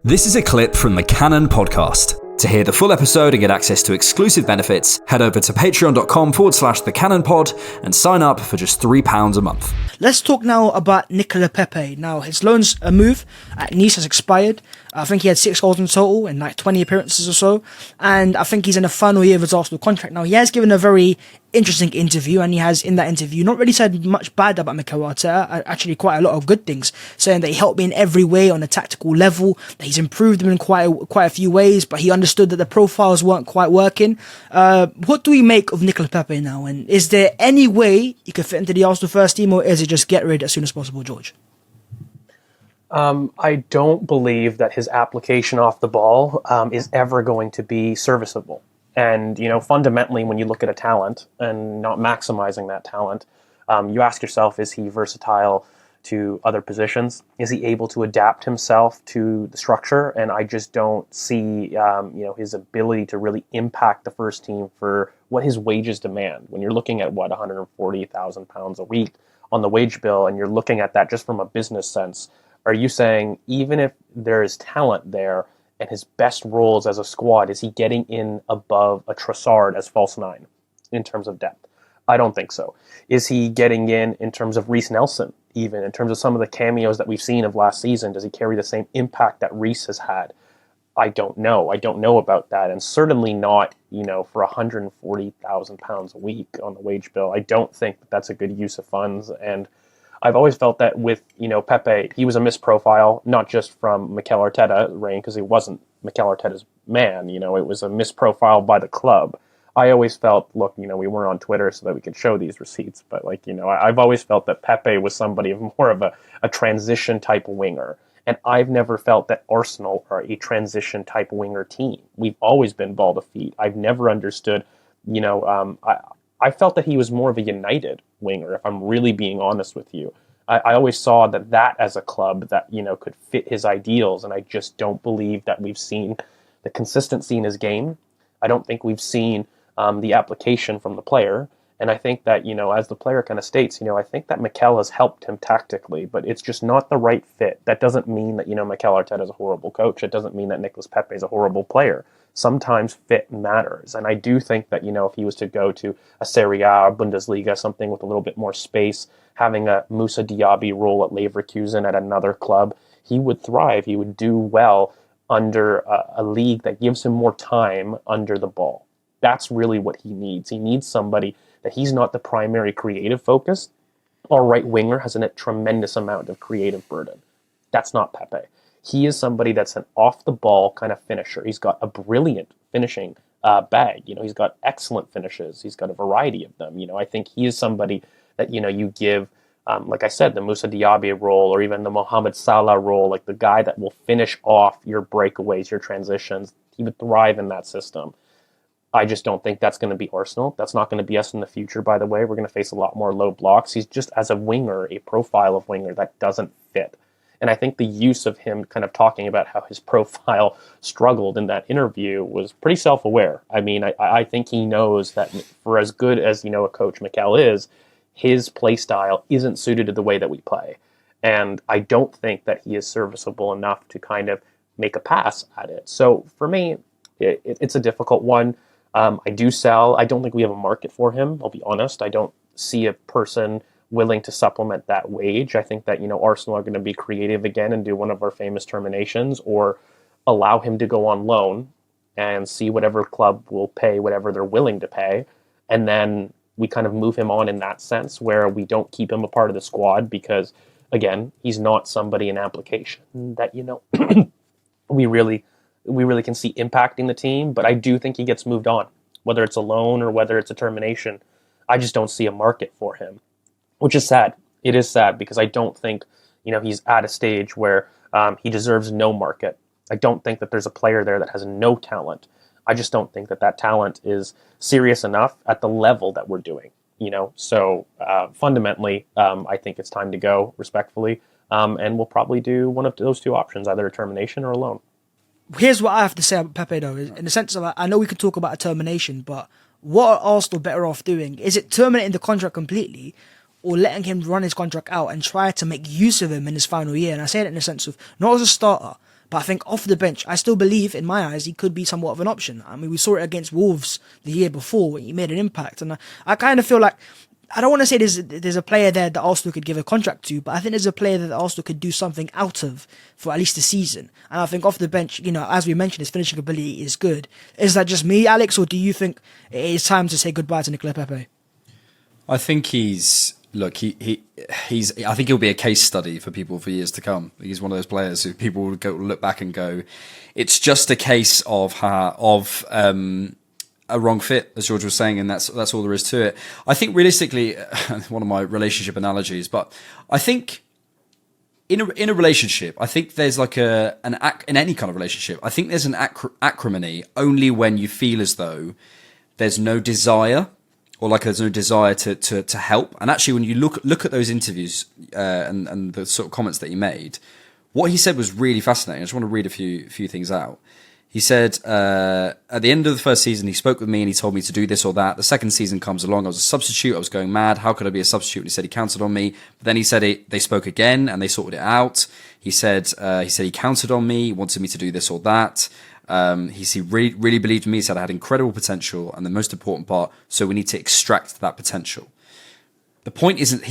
This is a clip from the Cannon podcast. To hear the full episode and get access to exclusive benefits, head over to patreon.com/thecannonpod and sign up for just £3 a month. Let's talk now about NICOLAS PEPE. Now, his loan's a move at Nice has expired. I think he had 6 goals in total in like 20 appearances or so. And I think he's in the final year of his Arsenal contract. Now, he has given a very interesting interview, and he has, in that interview, not really said much bad about Mikel Arteta, actually quite a lot of good things, saying that he helped me in every way on a tactical level, that he's improved him in quite a few ways, but he understood that the profiles weren't quite working. What do we make of NICOLAS PEPE now, and is there any way he could fit into the Arsenal first team, or is it just get rid as soon as possible, George? I don't believe that his application off the ball is ever going to be serviceable. And, fundamentally, when you look at a talent and not maximizing that talent, you ask yourself, is he versatile to other positions? Is he able to adapt himself to the structure? And I just don't see, his ability to really impact the first team for what his wages demand. When you're looking at, £140,000 a week on the wage bill, and you're looking at that just from a business sense, are you saying even if there is talent there, and his best roles as a squad, is he getting in above a Trossard as false nine in terms of depth? I don't think so. Is he getting in terms of Reece Nelson, even in terms of some of the cameos that we've seen of last season? Does he carry the same impact that Reece has had? I don't know. I don't know about that. And certainly not, for £140,000 a week on the wage bill. I don't think that that's a good use of funds. And I've always felt that with, Pepe, he was a misprofile, not just from Mikel Arteta reign, because he wasn't Mikel Arteta's man. It was a misprofile by the club. I always felt, look, we weren't on Twitter so that we could show these receipts, but I've always felt that Pepe was somebody of more of a transition type winger. And I've never felt that Arsenal are a transition type winger team. We've always been ball to feet. I've never understood, I felt that he was more of a United winger, if I'm really being honest with you. I always saw that as a club that, could fit his ideals, and I just don't believe that we've seen the consistency in his game. I don't think we've seen the application from the player, and I think that, as the player kind of states, I think that Mikel has helped him tactically, but it's just not the right fit. That doesn't mean that, Mikel Arteta is a horrible coach. It doesn't mean that NICOLAS PEPE is a horrible player. Sometimes fit matters. And I do think that, if he was to go to a Serie A or Bundesliga, something with a little bit more space, having a Moussa Diaby role at Leverkusen at another club, he would thrive. He would do well under a league that gives him more time under the ball. That's really what he needs. He needs somebody that he's not the primary creative focus. Our right winger has a tremendous amount of creative burden. That's not Pepe. He is somebody that's an off-the-ball kind of finisher. He's got a brilliant finishing bag. He's got excellent finishes. He's got a variety of them. I think he is somebody that, you give, like I said, the Moussa Diaby role, or even the Mohamed Salah role, like the guy that will finish off your breakaways, your transitions. He would thrive in that system. I just don't think that's going to be Arsenal. That's not going to be us in the future, by the way. We're going to face a lot more low blocks. He's just, as a winger, a profile of winger that doesn't fit. And I think the use of him kind of talking about how his profile struggled in that interview was pretty self-aware. I mean, I think he knows that for as good as, a coach Mikel is, his play style isn't suited to the way that we play. And I don't think that he is serviceable enough to kind of make a pass at it. So for me, it's a difficult one. I do sell. I don't think we have a market for him. I'll be honest. I don't see a person willing to supplement that wage. I think that, Arsenal are going to be creative again and do one of our famous terminations, or allow him to go on loan and see whatever club will pay whatever they're willing to pay. And then we kind of move him on in that sense, where we don't keep him a part of the squad because, again, he's not somebody in application that, we really can see impacting the team. But I do think he gets moved on, whether it's a loan or whether it's a termination. I just don't see a market for him, which is sad. It is sad because I don't think, he's at a stage where he deserves no market. I don't think that there's a player there that has no talent. I just don't think that talent is serious enough at the level that we're doing, So fundamentally, I think it's time to go, respectfully. And we'll probably do one of those two options, either a termination or a loan. Here's what I have to say about Pepe, though, in the sense of, I know we could talk about a termination, but what are Arsenal better off doing? Is it terminating the contract completely, or letting him run his contract out and try to make use of him in his final year? And I say that in the sense of not as a starter, But I think off the bench, I still believe, in my eyes, he could be somewhat of an option. I mean, we saw it against Wolves the year before when he made an impact. And I kind of feel like, I don't want to say there's a player there that Arsenal could give a contract to, but I think there's a player that Arsenal could do something out of for at least a season. And I think off the bench, as we mentioned, his finishing ability is good. Is that just me, Alex, or do you think it is time to say goodbye to Nicolas Pepe? I think he's I think he'll be a case study for people for years to come. He's one of those players who people will look back and go, it's just a case of a wrong fit, as George was saying, and that's all there is to it. I think realistically, one of my relationship analogies, but I think in a relationship, I think there's like in any kind of relationship, I think there's an acrimony only when you feel as though there's no desire, or like there's no desire to help. And actually, when you look at those interviews and the sort of comments that he made, what he said was really fascinating. I just want to read a few things out. He said, at the end of the first season, he spoke with me and he told me to do this or that. The second season comes along. I was a substitute. I was going mad. How could I be a substitute? And he said he counted on me. But then he said they spoke again and they sorted it out. He said he counted on me. He wanted me to do this or that. He really believed in me. He said I had incredible potential. And the most important part, so we need to extract that potential. The point isn't,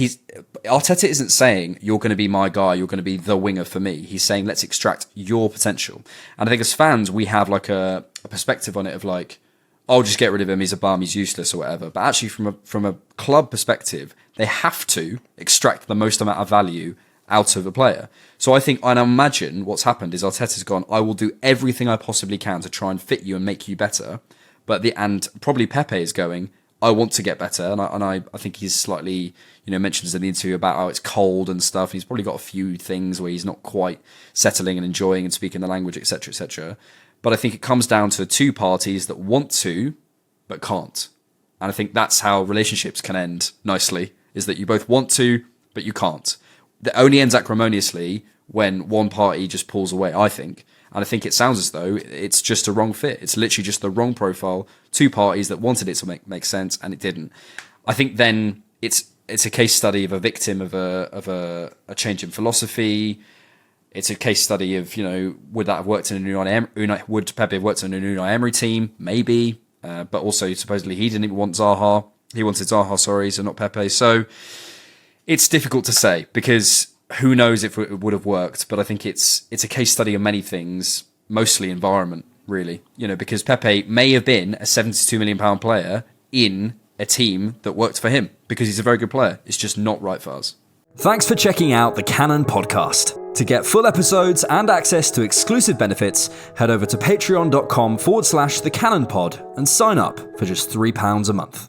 Arteta isn't saying, you're going to be my guy, you're going to be the winger for me. He's saying, let's extract your potential. And I think as fans, we have like a perspective on it of like, I'll just get rid of him, he's a bum, he's useless or whatever. But actually from a club perspective, they have to extract the most amount of value out of a player. So I imagine what's happened is Arteta's gone, I will do everything I possibly can to try and fit you and make you better. And probably Pepe is going, I want to get better, and I think he's slightly, mentions in the interview about how it's cold and stuff. He's probably got a few things where he's not quite settling and enjoying and speaking the language, etc., etc. But I think it comes down to two parties that want to, but can't. And I think that's how relationships can end nicely, is that you both want to, but you can't. That only ends acrimoniously when one party just pulls away, I think. And I think it sounds as though it's just a wrong fit. It's literally just the wrong profile. Two parties that wanted it to make sense, and it didn't. I think then it's a case study of a victim of a change in philosophy. It's a case study of, would that have worked in would Pepe have worked in a Unai Emery team? Maybe. But also supposedly he didn't even want Zaha. He wanted Zaha, so not Pepe. So it's difficult to say because who knows if it would have worked, but I think it's a case study of many things, mostly environment, really. Because Pepe may have been a £72 million player in a team that worked for him, because he's a very good player. It's just not right for us. Thanks for checking out the Cannon Podcast. To get full episodes and access to exclusive benefits, head over to patreon.com/thecannonpod and sign up for just £3 a month.